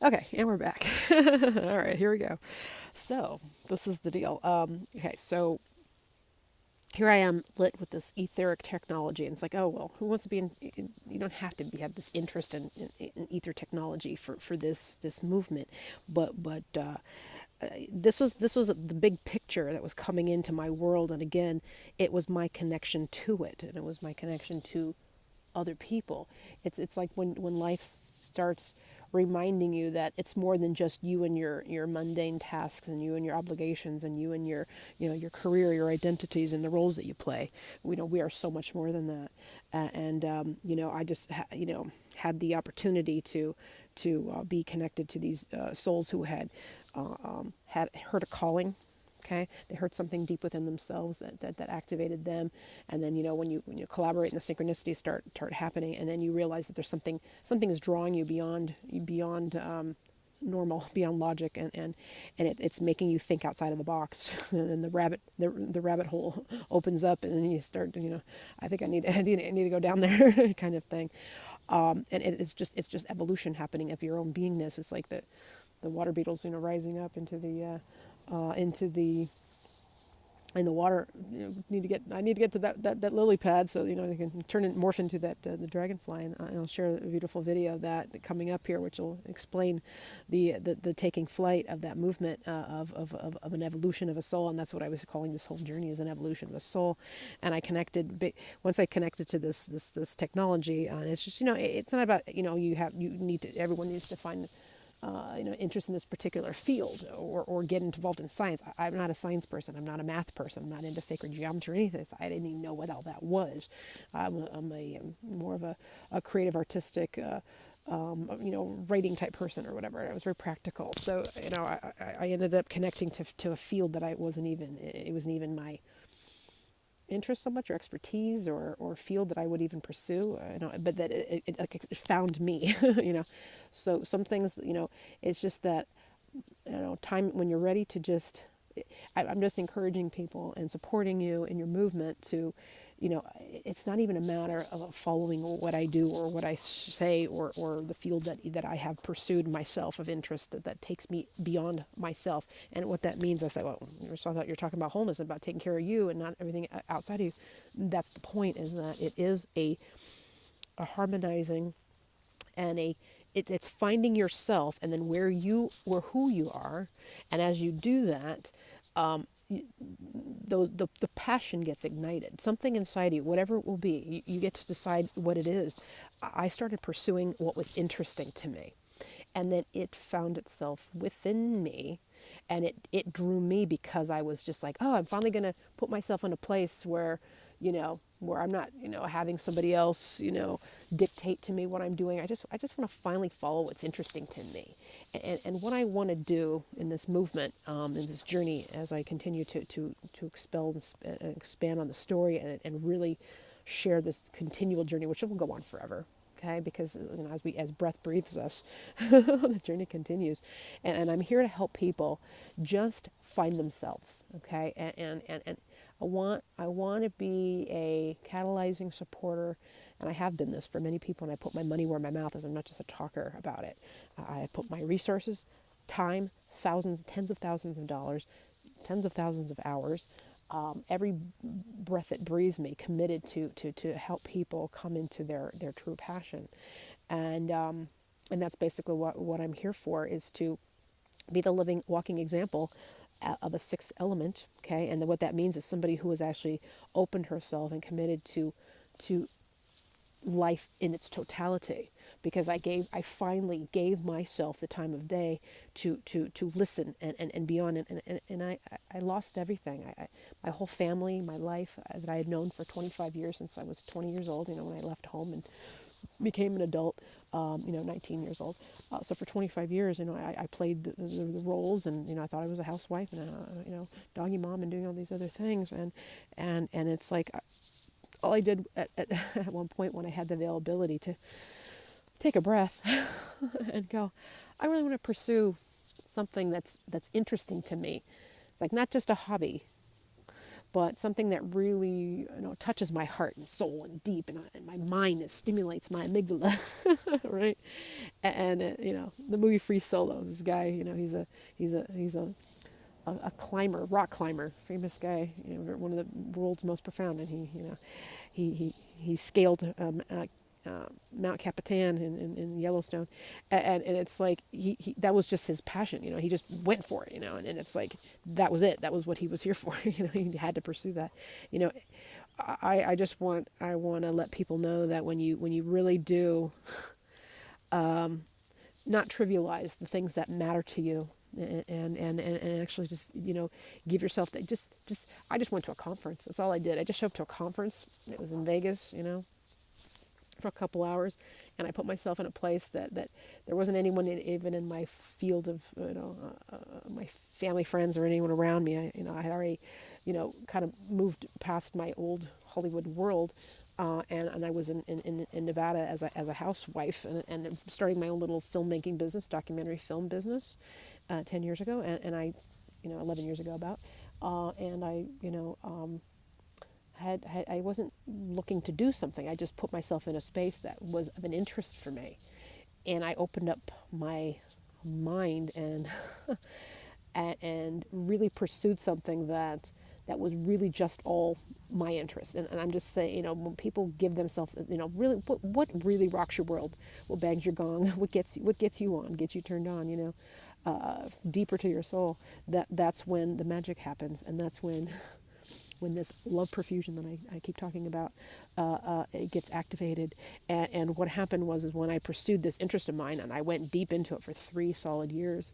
Okay, and we're back. All right, here we go. So, this is the deal. Okay, so here I am lit with this etheric technology, and it's like, oh well, who wants to be you don't have to have this interest in ether technology for this movement, but this was the big picture that was coming into my world, and again, it was my connection to it, and it was my connection to other people. It's like when life starts reminding you that it's more than just you and your mundane tasks and you and your obligations and you and your your career, your identities and the roles that you play. We know we are so much more than that. And I just had the opportunity to be connected to these souls who had heard a calling. Okay, they heard something deep within themselves that activated them, and then when you collaborate and the synchronicities start happening, and then you realize that there's something is drawing you beyond normal, beyond logic, and it's making you think outside of the box, and the rabbit hole opens up, and then you start I think I need to go down there kind of thing, and it's just evolution happening of your own beingness. It's like the water beetles rising up into the in the water. I need to get to that lily pad so they can morph into that the dragonfly, and I'll share a beautiful video of that coming up here, which will explain the taking flight of that movement of an evolution of a soul. And that's what I was calling this whole journey, is an evolution of a soul. And once I connected to this technology, and it's just it's not about everyone needs to find interest in this particular field, or get involved in science. I'm not a science person. I'm not a math person. I'm not into sacred geometry or anything. I didn't even know what all that was. I'm more of a creative, artistic, writing type person or whatever. I was very practical. So, I ended up connecting to a field that it wasn't even my interest so much, or expertise, or field that I would even pursue, but that it found me. So some things, it's just that, time when you're ready to just, I'm just encouraging people and supporting you in your movement to, it's not even a matter of following what I do or what I say, or the field that I have pursued myself of interest that takes me beyond myself. And what that means, I say, well, I thought you're talking about wholeness, about taking care of you and not everything outside of you. That's the point, is that it is a harmonizing and it's finding yourself, and then who you are, and as you do that, the passion gets ignited. Something inside you, whatever it will be, you get to decide what it is. I started pursuing what was interesting to me, and then it found itself within me, and it drew me, because I was just like, oh, I'm finally going to put myself in a place where where I'm not, having somebody else, dictate to me what I'm doing. I just want to finally follow what's interesting to me. And what I want to do in this movement, in this journey, as I continue to expel and expand on the story, and really share this continual journey, which will go on forever. Okay, because as breath breathes us, the journey continues, and I'm here to help people just find themselves. Okay, and I want to be a catalyzing supporter, and I have been this for many people. And I put my money where my mouth is. I'm not just a talker about it. I put my resources, time, tens of thousands of dollars, tens of thousands of hours, every breath that breathes me, committed to help people come into their true passion, and that's basically what I'm here for, is to be the living, walking example of a sixth element. Okay, and then what that means is somebody who has actually opened herself and committed to life in its totality, because I finally gave myself the time of day to listen and be on it, and I lost everything. My whole family, my life that I had known for 25 years, since I was 20 years old, when I left home and became an adult, 19 years old. So for 25 years, I played the roles, and I thought I was a housewife and doggy mom and doing all these other things, and it's like, all I did at one point, when I had the availability to take a breath and go, I really want to pursue something that's interesting to me. It's like not just a hobby, but something that really, touches my heart and soul and deep, and my mind, it stimulates my amygdala, right? And the movie Free Solo, this guy, he's a climber, rock climber, famous guy, one of the world's most profound, and he scaled Mount Capitan in Yellowstone, and it's like he that was just his passion, he just went for it, and it's like that was it, that was what he was here for, he had to pursue that, you know. I just want to let people know that when you really do not trivialize the things that matter to you, and actually just give yourself that, just I just went to a conference, that's all I did. I just showed up to a conference, it was in Vegas, for a couple hours, and I put myself in a place that there wasn't anyone even in my field of my family, friends, or anyone around me. I had already kind of moved past my old Hollywood world, and I was in Nevada as a housewife, and starting my own little filmmaking business, documentary film business, 10 years ago, and I 11 years ago about, and I I wasn't looking to do something. I just put myself in a space that was of an interest for me, and I opened up my mind and and really pursued something that was really just all my interest. And I'm just saying, when people give themselves, really, what really rocks your world, what bangs your gong, what gets you on, gets you turned on, deeper to your soul. That's when the magic happens, and that's when this love perfusion that I keep talking about, it gets activated. And what happened was is when I pursued this interest of mine, and I went deep into it for 3 solid years,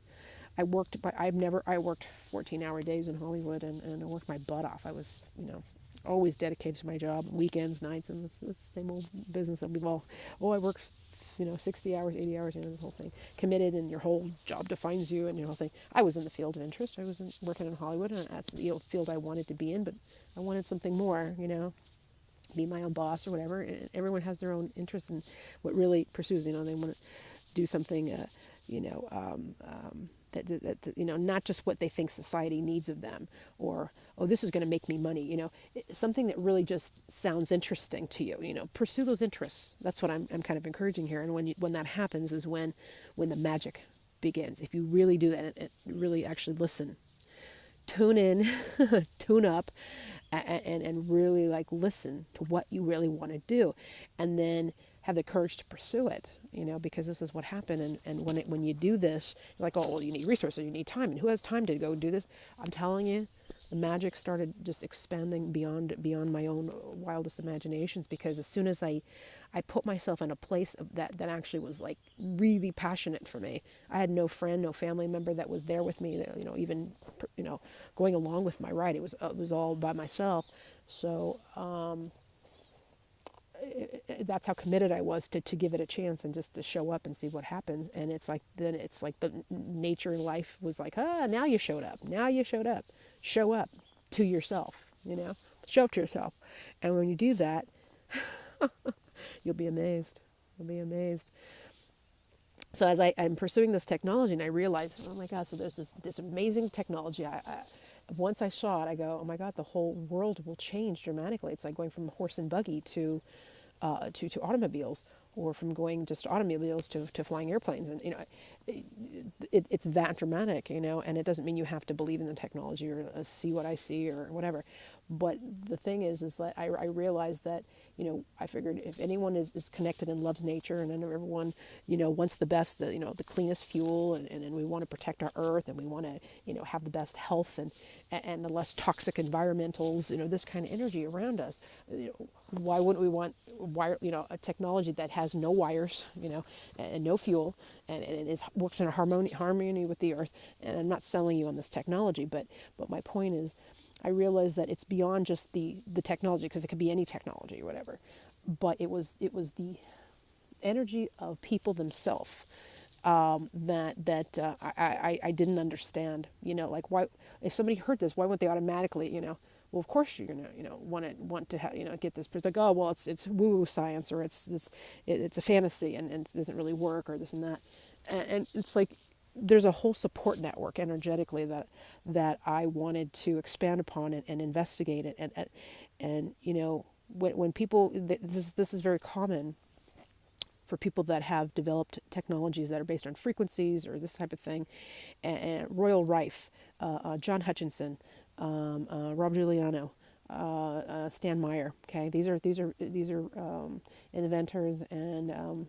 I worked 14-hour days in Hollywood, and I worked my butt off. I was, always dedicated to my job, weekends, nights, and it's the same old business that we've all, I work, 60 hours, 80 hours, this whole thing. Committed, and your whole job defines you, and your whole thing. I was in the field of interest. I was working in Hollywood, and that's the field I wanted to be in, but I wanted something more, be my own boss or whatever. And everyone has their own interest in what really pursues, they want to do something, that not just what they think society needs of them, or this is going to make me money, something that really just sounds interesting to you, pursue those interests. That's what I'm kind of encouraging here. And when that happens is when the magic begins. If you really do that, and really actually listen, tune in, tune up, and really listen to what you really want to do, and then have the courage to pursue it, because this is what happened. And when you do this, you're like, oh, well, you need resources, you need time, and who has time to go do this? I'm telling you, the magic started just expanding beyond my own wildest imaginations, because as soon as I put myself in a place of that actually was really passionate for me. I had no friend, no family member that was there with me, even going along with my ride. It was all by myself. So that's how committed I was to give it a chance, and just to show up and see what happens. And it's like the nature in life was like, now you showed up. Show up to yourself, show up to yourself. And when you do that, you'll be amazed. So as I'm pursuing this technology, and I realized, oh my God, so there's this amazing technology. Once I saw it, I go, oh my God, the whole world will change dramatically. It's like going from horse and buggy to automobiles, or from going just automobiles to flying airplanes. And it's that dramatic, and it doesn't mean you have to believe in the technology or see what I see or whatever. But the thing is that I realized that, I figured if anyone is connected and loves nature, and everyone, wants the best, the cleanest fuel, and we want to protect our earth, and we want to, have the best health and the less toxic environmentals, this kind of energy around us. Why wouldn't we want a technology that has no wires, and no fuel, and works in a harmony with the earth? And I'm not selling you on this technology, but my point is, I realized that it's beyond just the technology, because it could be any technology or whatever, but it was the energy of people themselves, that I didn't understand. Why, if somebody heard this, why wouldn't they automatically, well, of course you're gonna, want to get this. Like, oh, well, it's woo-woo science, or it's a fantasy, and it doesn't really work, or this and that, and it's like, there's a whole support network energetically that I wanted to expand upon and investigate it. And you know, when people, this is very common for people that have developed technologies that are based on frequencies or this type of thing. And Royal Rife, John Hutchinson, Rob Giuliano, Stan Meyer. Okay, these are inventors and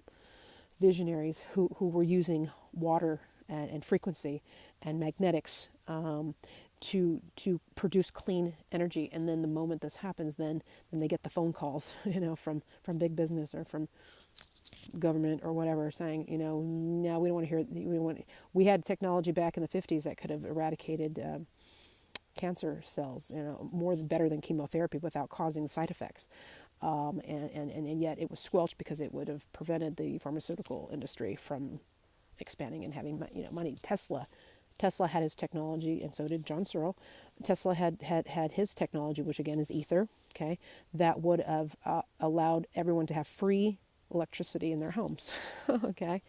visionaries who were using water and frequency and magnetics to produce clean energy. And then the moment this happens, then they get the phone calls, you know, from big business or from government or whatever, saying, you know, no, we don't want to hear. We had technology back in the 50s that could have eradicated cancer cells, you know, better than chemotherapy without causing side effects. And yet it was squelched because it would have prevented the pharmaceutical industry from expanding and having, you know, money. Tesla had his technology, and so did John Searle. Tesla had his technology, which again is ether. Okay, that would have allowed everyone to have free electricity in their homes. Okay,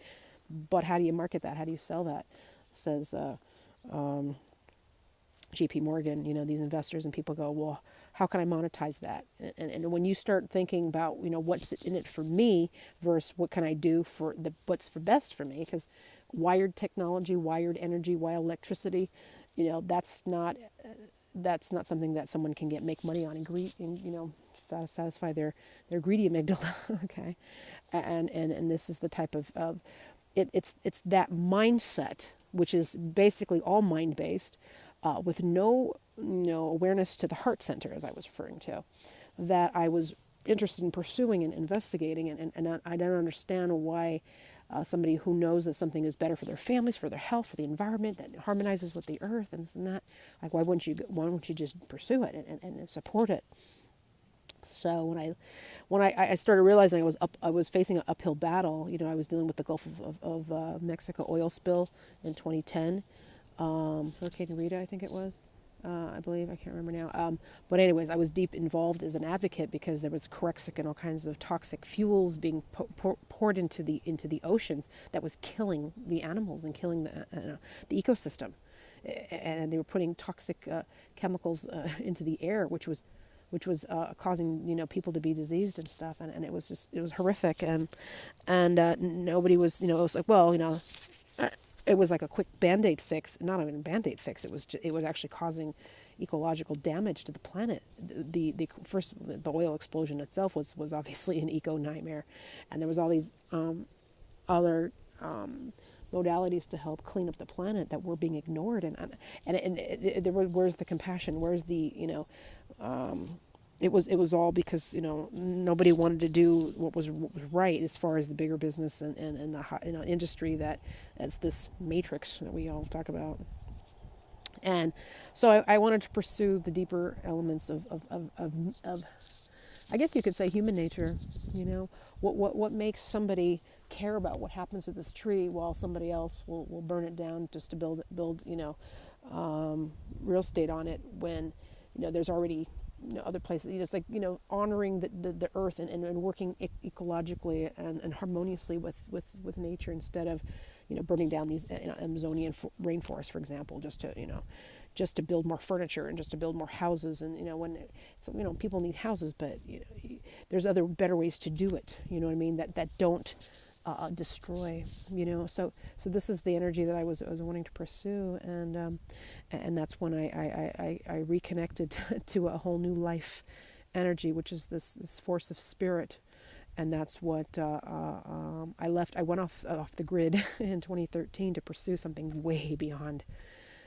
but how do you market that? How do you sell that? Says JP Morgan, you know, these investors and people go, well, how can I monetize that? And when you start thinking about, you know, what's in it for me versus what can I do for what's for best for me, because wired technology, wired energy, wired electricity, you know, that's not something that someone can make money on and you know, satisfy their greedy amygdala. Okay, and this is the type of it's that mindset, which is basically all mind based, with no awareness to the heart center, as I was referring to, that I was interested in pursuing and investigating, and I don't understand why somebody who knows that something is better for their families, for their health, for the environment, that harmonizes with the earth and this and that, like why wouldn't you just pursue it and support it? So when I started realizing I was facing an uphill battle, you know, I was dealing with the Gulf of Mexico oil spill in 2010, Hurricane Rita, I think it was. I believe, I can't remember now. But anyways, I was deep involved as an advocate because there was Corexit and all kinds of toxic fuels being poured into the oceans that was killing the animals and killing the ecosystem. And they were putting toxic chemicals into the air, which was causing, you know, people to be diseased and stuff. And it was horrific. And nobody was, you know, it was like, well, you know, it was like a quick Band-Aid fix, not even a Band-Aid fix. It was actually causing ecological damage to the planet. The oil explosion itself was obviously an eco nightmare, and there was all these other modalities to help clean up the planet that were being ignored. Where's the compassion? Where's the, you know? It was all because, you know, nobody wanted to do what was right as far as the bigger business and the, you know, industry that's this matrix that we all talk about. And so I wanted to pursue the deeper elements of I guess you could say human nature. You know, what makes somebody care about what happens to this tree while somebody else will burn it down just to build you know, real estate on it, when, you know, there's already, you know, other places. You know, it's like, you know, honoring the earth and working ecologically and harmoniously with nature, instead of, you know, burning down these, you know, Amazonian rainforests, for example, just to build more furniture and just to build more houses. And, you know, you know, people need houses, but, you know, there's other better ways to do it. You know what I mean? That don't destroy. You know, so this is the energy that I was wanting to pursue, and that's when I reconnected to a whole new life energy, which is this force of spirit. And that's what I left. I went off the grid in 2013 to pursue something way beyond.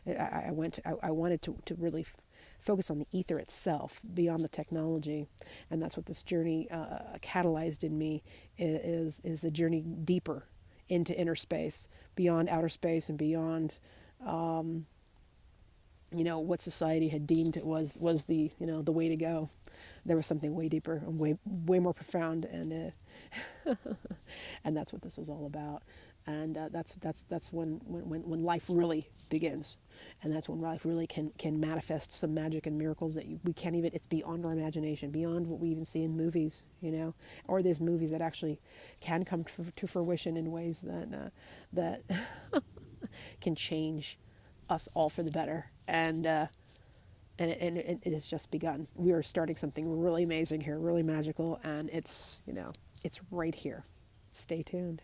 I wanted to really focus on the ether itself, beyond the technology, and that's what this journey catalyzed in me. Is the journey deeper into inner space, beyond outer space, and beyond, you know, what society had deemed it was the, you know, the way to go. There was something way deeper and way more profound, and and that's what this was all about. And that's when life really begins, and that's when life really can manifest some magic and miracles that we can't even. It's beyond our imagination, beyond what we even see in movies, you know, or there's movies that actually can come to fruition in ways that can change us all for the better. And it has just begun. We are starting something really amazing here, really magical, and it's, it's right here. Stay tuned.